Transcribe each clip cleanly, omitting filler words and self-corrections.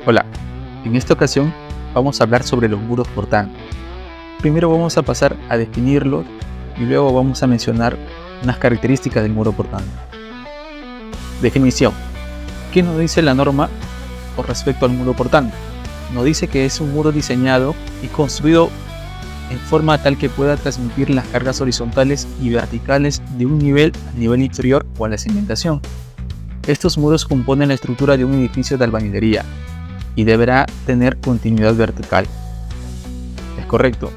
Hola, en esta ocasión vamos a hablar sobre los muros portantes. Primero vamos a pasar a definirlos y luego vamos a mencionar unas características del muro portante. Definición. ¿Qué nos dice la norma con respecto al muro portante? Nos dice que es un muro diseñado y construido en forma tal que pueda transmitir las cargas horizontales y verticales de un nivel al nivel inferior o a la cimentación. Estos muros componen la estructura de un edificio de albañilería y deberá tener continuidad vertical. Es correcto.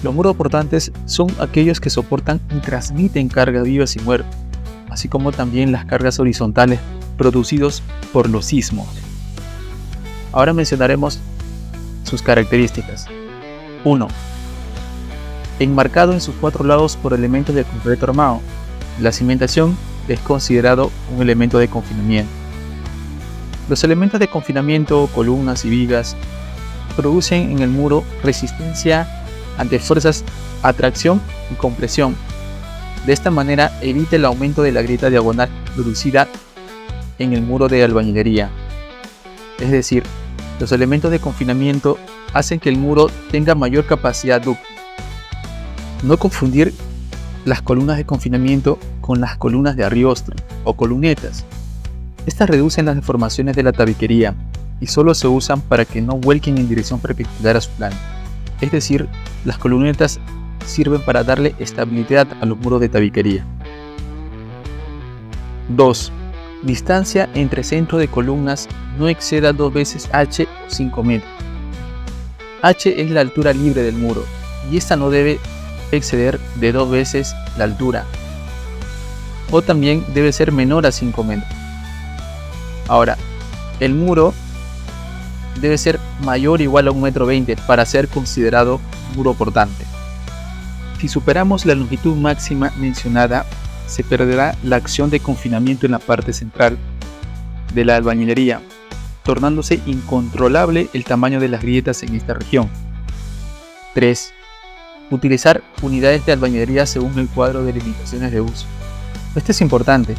Los muros portantes son aquellos que soportan y transmiten cargas vivas y muertas, así como también las cargas horizontales producidos por los sismos. Ahora mencionaremos sus características. 1. Enmarcado en sus cuatro lados por elementos de concreto armado. La cimentación es considerado un elemento de confinamiento. Los elementos de confinamiento, columnas y vigas, producen en el muro resistencia ante fuerzas, atracción y compresión. De esta manera evita el aumento de la grieta diagonal producida en el muro de albañilería. Es decir, los elementos de confinamiento hacen que el muro tenga mayor capacidad dúctil. No confundir las columnas de confinamiento con las columnas de arriostro o columnetas. Estas reducen las deformaciones de la tabiquería y solo se usan para que no vuelquen en dirección perpendicular a su plano. Es decir, las columnetas sirven para darle estabilidad a los muros de tabiquería. 2. Distancia entre centro de columnas no exceda 2 veces h o 5 metros. H es la altura libre del muro y esta no debe exceder de 2 veces la altura, o también debe ser menor a 5 metros. Ahora, el muro debe ser mayor o igual a 1,20 m para ser considerado muro portante. Si superamos la longitud máxima mencionada, se perderá la acción de confinamiento en la parte central de la albañilería, tornándose incontrolable el tamaño de las grietas en esta región. 3. Utilizar unidades de albañilería según el cuadro de limitaciones de uso. Esto es importante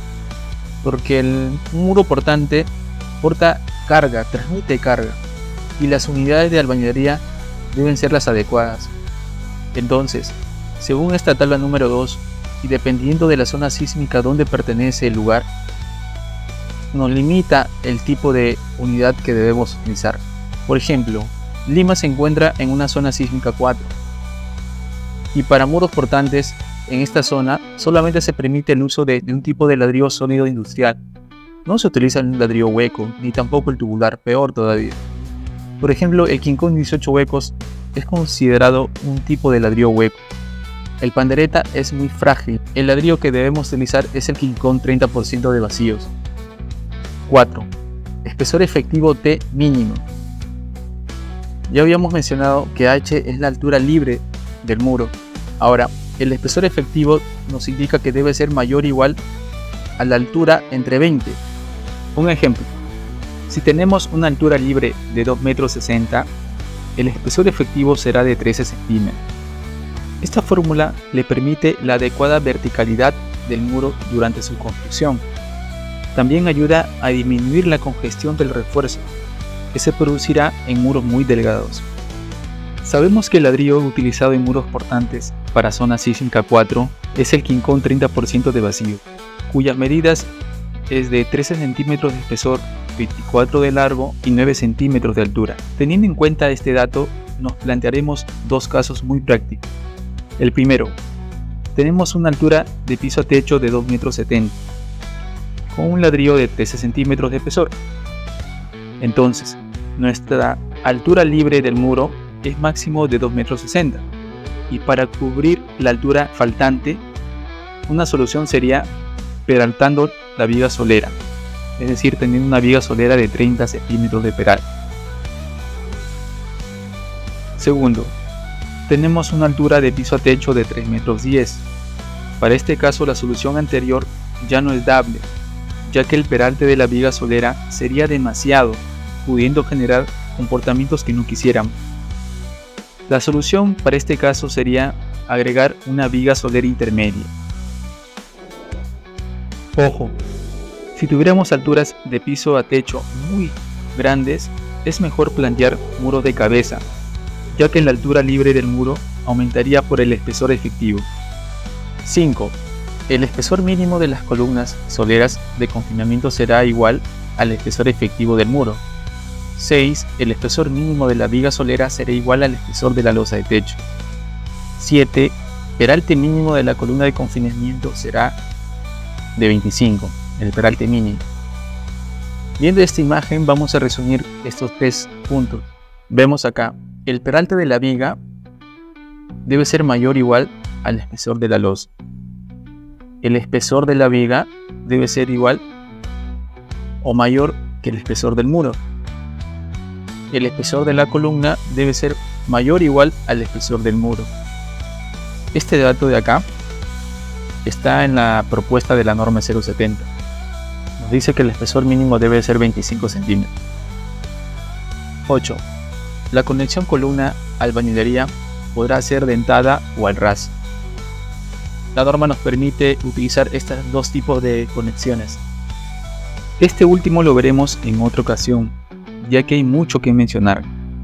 porque el muro portante porta carga, transmite carga y las unidades de albañilería deben ser las adecuadas. Entonces, según esta tabla número 2 y dependiendo de la zona sísmica donde pertenece el lugar, nos limita el tipo de unidad que debemos utilizar. Por ejemplo, Lima se encuentra en una zona sísmica 4 y para muros portantes en esta zona solamente se permite el uso de un tipo de ladrillo sólido industrial. No se utiliza el ladrillo hueco ni tampoco el tubular, peor todavía. Por ejemplo, el quincón 18 huecos es considerado un tipo de ladrillo hueco. El pandereta es muy frágil. El ladrillo que debemos utilizar es el quincón 30% de vacíos. 4. Espesor efectivo T mínimo. Ya habíamos mencionado que h es la altura libre del muro. Ahora, el espesor efectivo nos indica que debe ser mayor o igual a la altura entre 20. Un ejemplo, si tenemos una altura libre de 2,60 m, el espesor efectivo será de 13 centímetros. Esta fórmula le permite la adecuada verticalidad del muro durante su construcción. También ayuda a disminuir la congestión del refuerzo, que se producirá en muros muy delgados. Sabemos que el ladrillo utilizado en muros portantes para zona sísmica 4 es el quincón 30% de vacío, cuyas medidas es de 13 centímetros de espesor, 24 de largo y 9 centímetros de altura. Teniendo en cuenta este dato, nos plantearemos dos casos muy prácticos. El primero, tenemos una altura de piso a techo de 2,70 m, con un ladrillo de 13 centímetros de espesor. Entonces, nuestra altura libre del muro es máximo de 2,60 m, y para cubrir la altura faltante, una solución sería peraltando la viga solera, es decir, teniendo una viga solera de 30 centímetros de peral. Segundo, tenemos una altura de piso a techo de 3,10 metros. Para este caso la solución anterior ya no es dable, ya que el peralte de la viga solera sería demasiado, pudiendo generar comportamientos que no quisiéramos. La solución para este caso sería agregar una viga solera intermedia. Ojo, si tuviéramos alturas de piso a techo muy grandes, es mejor plantear muros de cabeza, ya que la altura libre del muro aumentaría por el espesor efectivo. 5. El espesor mínimo de las columnas soleras de confinamiento será igual al espesor efectivo del muro. 6. El espesor mínimo de la viga solera será igual al espesor de la losa de techo. 7. El peralte mínimo de la columna de confinamiento será de 25, el peralte mínimo. Viendo esta imagen vamos a resumir estos 3 puntos. Vemos acá, el peralte de la viga debe ser mayor o igual al espesor de la losa. El espesor de la viga debe ser igual o mayor que el espesor del muro. El espesor de la columna debe ser mayor o igual al espesor del muro. Este dato de acá está en la propuesta de la norma 070. Nos dice que el espesor mínimo debe ser 25 centímetros. 8. La conexión columna-albañilería podrá ser dentada o al ras. La norma nos permite utilizar estos dos tipos de conexiones. Este último lo veremos en otra ocasión, ya que hay mucho que mencionar.